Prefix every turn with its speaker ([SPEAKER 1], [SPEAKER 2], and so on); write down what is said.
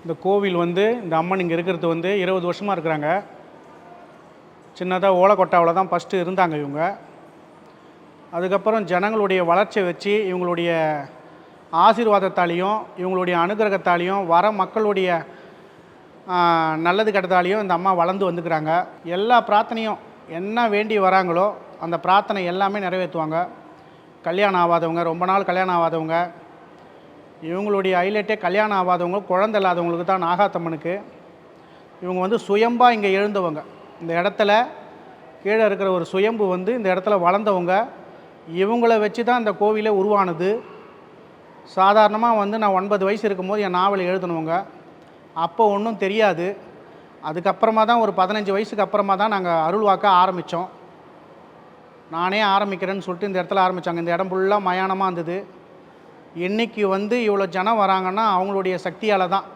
[SPEAKER 1] இந்த கோவில் வந்து இந்த அம்மன் இங்கே இருக்கிறது வந்து 20 வருஷமாக இருக்கிறாங்க. சின்னதாக ஓலக்கொட்டாவில் தான் ஃபஸ்ட்டு இருந்தாங்க இவங்க. அதுக்கப்புறம் ஜனங்களுடைய வளர்ச்சியை வச்சு இவங்களுடைய ஆசீர்வாதத்தாலையும் இவங்களுடைய அனுகிரகத்தாலையும் வர மக்களுடைய நல்லது கெட்டதாலையும் இந்த அம்மா வளர்ந்து வந்துக்கிறாங்க. எல்லா பிரார்த்தனையும் என்ன வேண்டி வராங்களோ அந்த பிரார்த்தனை எல்லாமே நிறைவேற்றுவாங்க. கல்யாணம் ஆகாதவங்க, ரொம்ப நாள் கல்யாணம் ஆகாதவங்க, இவங்களுடைய ஹைலைட்டே கல்யாணம் ஆகாதவங்க, குழந்தை இல்லாதவங்களுக்கு தான் நாகாத்தம்மனுக்கு. இவங்க வந்து சுயம்பாக இங்கே எழுந்தவங்க. இந்த இடத்துல கீழே இருக்கிற ஒரு சுயம்பு வந்து இந்த இடத்துல வளர்ந்தவங்க. இவங்கள வச்சு தான் இந்த கோவிலே உருவானது. சாதாரணமாக வந்து நான் 9 வயசு இருக்கும்போது என் நாவல் எழுதினவங்க. அப்போ ஒன்றும் தெரியாது. அதுக்கப்புறமா தான் ஒரு 15 வயசுக்கு அப்புறமா தான் நாங்கள் அருள்வாக்க ஆரம்பித்தோம். நானே ஆரம்பிக்கிறேன்னு சொல்லிட்டு இந்த இடத்துல ஆரம்பித்தாங்க. இந்த இடம் ஃபுல்லாக மயானமாக இருந்தது. இன்றைக்கி வந்து இவ்வளோ ஜனம் வராங்கன்னா அவங்களுடைய சக்தியால் தான்.